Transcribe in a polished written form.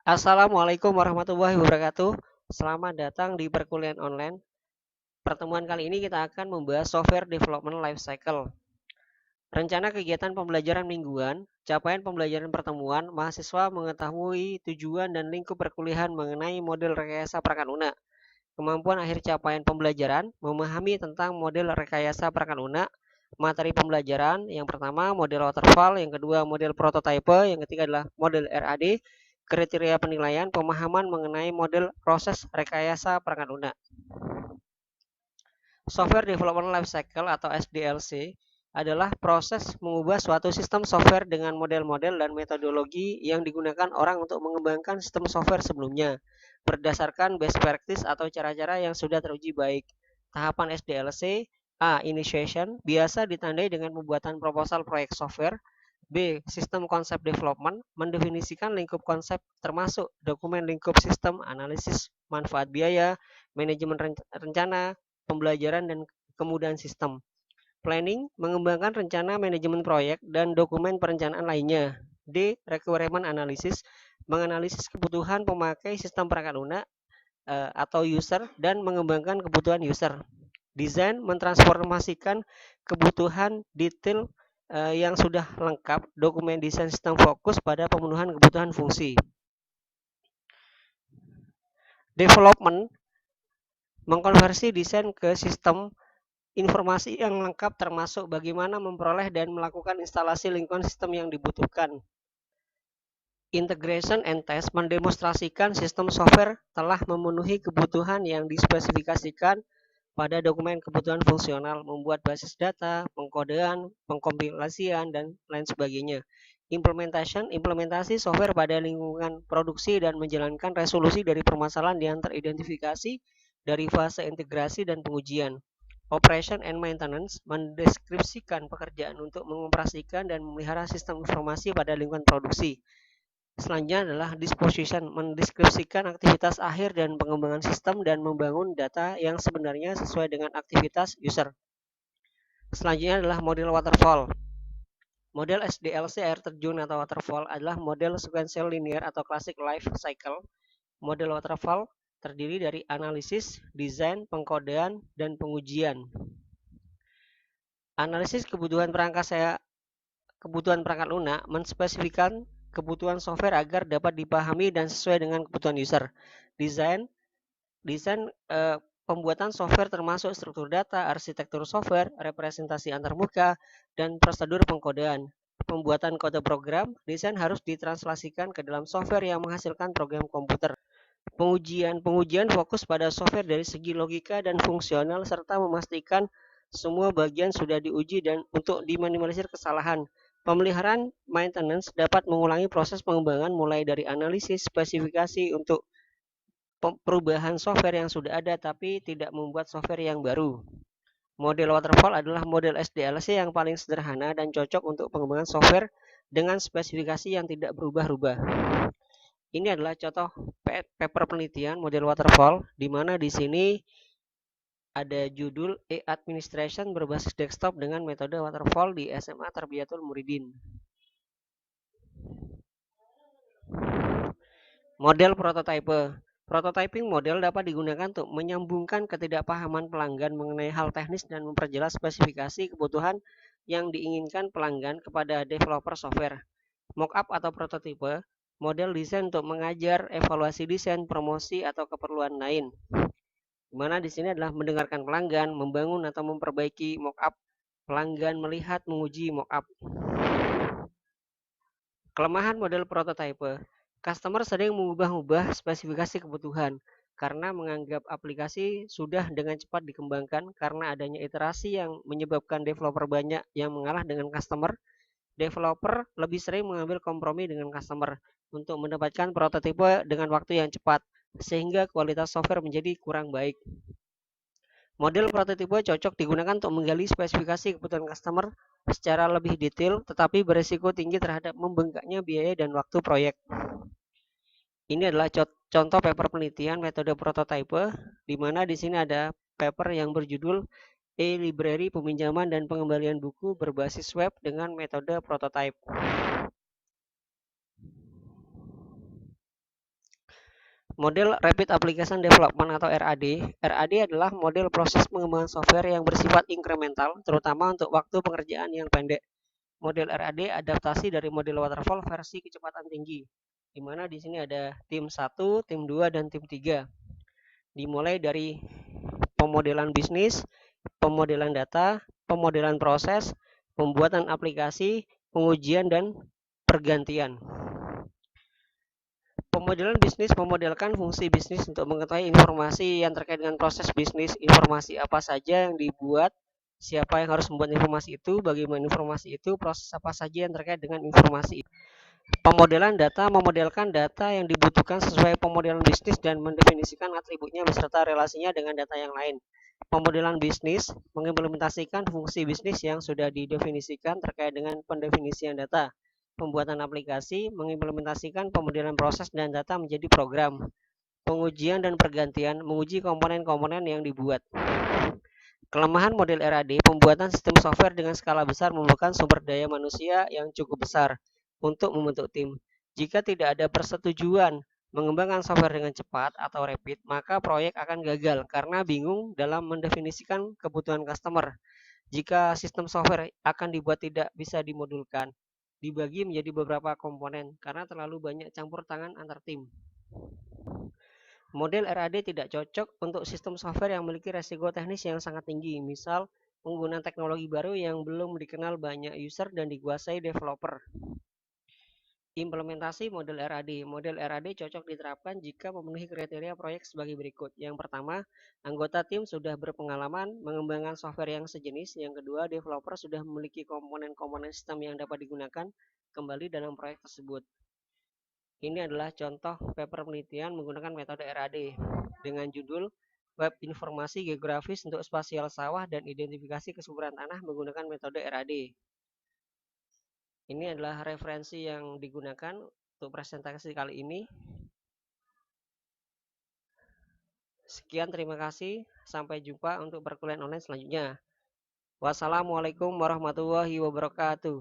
Assalamualaikum warahmatullahi wabarakatuh. Selamat datang di perkuliahan online. Pertemuan kali ini kita akan membahas software development lifecycle. Rencana kegiatan pembelajaran mingguan, capaian pembelajaran pertemuan, mahasiswa mengetahui tujuan dan lingkup perkuliahan mengenai model rekayasa perangkat lunak. Kemampuan akhir capaian pembelajaran, memahami tentang model rekayasa perangkat lunak. Materi pembelajaran, yang pertama model waterfall, yang kedua model prototype, yang ketiga adalah model RAD. Kriteria penilaian, pemahaman mengenai model proses rekayasa perangkat lunak. Software Development Lifecycle atau SDLC adalah proses mengubah suatu sistem software dengan model-model dan metodologi yang digunakan orang untuk mengembangkan sistem software sebelumnya berdasarkan best practice atau cara-cara yang sudah teruji baik. Tahapan SDLC: A. Initiation, biasa ditandai dengan pembuatan proposal proyek software. B. Sistem konsep development, mendefinisikan lingkup konsep termasuk dokumen lingkup sistem, analisis manfaat biaya, manajemen rencana, pembelajaran dan kemudahan sistem. Planning, mengembangkan rencana manajemen proyek dan dokumen perencanaan lainnya. D. Requirement analysis, menganalisis kebutuhan pemakai sistem perangkat lunak atau user dan mengembangkan kebutuhan user. Desain, mentransformasikan kebutuhan detail yang sudah lengkap. Dokumen desain sistem fokus pada pemenuhan kebutuhan fungsi. Development, mengkonversi desain ke sistem informasi yang lengkap termasuk bagaimana memperoleh dan melakukan instalasi lingkungan sistem yang dibutuhkan. Integration and test, mendemonstrasikan sistem software telah memenuhi kebutuhan yang dispesifikasikan pada dokumen kebutuhan fungsional, membuat basis data, pengkodean, pengkompilasian, dan lain sebagainya. Implementation, implementasi software pada lingkungan produksi dan menjalankan resolusi dari permasalahan yang teridentifikasi dari fase integrasi dan pengujian. Operation and maintenance, mendeskripsikan pekerjaan untuk mengoperasikan dan memelihara sistem informasi pada lingkungan produksi. Selanjutnya adalah disposition, mendeskripsikan aktivitas akhir dan pengembangan sistem dan membangun data yang sebenarnya sesuai dengan aktivitas user. Selanjutnya adalah model waterfall. Model SDLC air terjun atau waterfall adalah model sequential linear atau classic life cycle. Model waterfall terdiri dari analisis, desain, pengkodean, dan pengujian. Analisis kebutuhan perangkat lunak menspesifikkan kebutuhan software agar dapat dipahami dan sesuai dengan kebutuhan user. Desain pembuatan software termasuk struktur data, arsitektur software, representasi antarmuka, dan prosedur pengkodean. Pembuatan kode program, desain harus ditranslasikan ke dalam software yang menghasilkan program komputer. Pengujian fokus pada software dari segi logika dan fungsional serta memastikan semua bagian sudah diuji dan untuk diminimalisir kesalahan. Pemeliharaan maintenance dapat mengulangi proses pengembangan mulai dari analisis spesifikasi untuk perubahan software yang sudah ada tapi tidak membuat software yang baru. Model waterfall adalah model SDLC yang paling sederhana dan cocok untuk pengembangan software dengan spesifikasi yang tidak berubah-ubah. Ini adalah contoh paper penelitian model waterfall, di mana di sini ada judul e-administration berbasis desktop dengan metode waterfall di SMA Tarbiyatul Muridin. Model prototype. Prototyping model dapat digunakan untuk menyambungkan ketidakpahaman pelanggan mengenai hal teknis dan memperjelas spesifikasi kebutuhan yang diinginkan pelanggan kepada developer software. Mockup atau prototipe, model desain untuk mengajar, evaluasi desain, promosi, atau keperluan lain. Di mana di sini adalah mendengarkan pelanggan, membangun atau memperbaiki mockup, pelanggan melihat, menguji mockup. Kelemahan model prototype. Customer sering mengubah-ubah spesifikasi kebutuhan karena menganggap aplikasi sudah dengan cepat dikembangkan karena adanya iterasi yang menyebabkan developer banyak yang mengalah dengan customer. Developer lebih sering mengambil kompromi dengan customer untuk mendapatkan prototipe dengan waktu yang cepat, sehingga kualitas software menjadi kurang baik. Model prototipe cocok digunakan untuk menggali spesifikasi kebutuhan customer secara lebih detail, tetapi berisiko tinggi terhadap membengkaknya biaya dan waktu proyek. Ini adalah contoh paper penelitian metode prototype, di mana di sini ada paper yang berjudul e-library peminjaman dan pengembalian buku berbasis web dengan metode prototype. Model Rapid Application Development atau RAD. RAD adalah model proses pengembangan software yang bersifat incremental, terutama untuk waktu pengerjaan yang pendek. Model RAD adaptasi dari model waterfall versi kecepatan tinggi, di mana di sini ada tim 1, tim 2, dan tim 3. Dimulai dari pemodelan bisnis, pemodelan data, pemodelan proses, pembuatan aplikasi, pengujian, dan pergantian. Pemodelan bisnis memodelkan fungsi bisnis untuk mengetahui informasi yang terkait dengan proses bisnis, informasi apa saja yang dibuat, siapa yang harus membuat informasi itu, bagaimana informasi itu, proses apa saja yang terkait dengan informasi itu. Pemodelan data memodelkan data yang dibutuhkan sesuai pemodelan bisnis dan mendefinisikan atributnya beserta relasinya dengan data yang lain. Pemodelan bisnis mengimplementasikan fungsi bisnis yang sudah didefinisikan terkait dengan pendefinisian data. Pembuatan aplikasi mengimplementasikan pemodelan proses dan data menjadi program. Pengujian dan pergantian menguji komponen-komponen yang dibuat. Kelemahan model RAD, pembuatan sistem software dengan skala besar memerlukan sumber daya manusia yang cukup besar untuk membentuk tim. Jika tidak ada persetujuan mengembangkan software dengan cepat atau rapid, maka proyek akan gagal karena bingung dalam mendefinisikan kebutuhan customer. Jika sistem software akan dibuat tidak bisa dimodulkan, dibagi menjadi beberapa komponen karena terlalu banyak campur tangan antar tim. Model RAD tidak cocok untuk sistem software yang memiliki resiko teknis yang sangat tinggi, misal penggunaan teknologi baru yang belum dikenal banyak user dan dikuasai developer. Implementasi model RAD. Model RAD cocok diterapkan jika memenuhi kriteria proyek sebagai berikut. Yang pertama, anggota tim sudah berpengalaman mengembangkan software yang sejenis. Yang kedua, developer sudah memiliki komponen-komponen sistem yang dapat digunakan kembali dalam proyek tersebut. Ini adalah contoh paper penelitian menggunakan metode RAD dengan judul Web Informasi Geografis untuk Spasial Sawah dan Identifikasi Kesuburan Tanah menggunakan metode RAD. Ini adalah referensi yang digunakan untuk presentasi kali ini. Sekian, terima kasih. Sampai jumpa untuk perkuliahan online selanjutnya. Wassalamualaikum warahmatullahi wabarakatuh.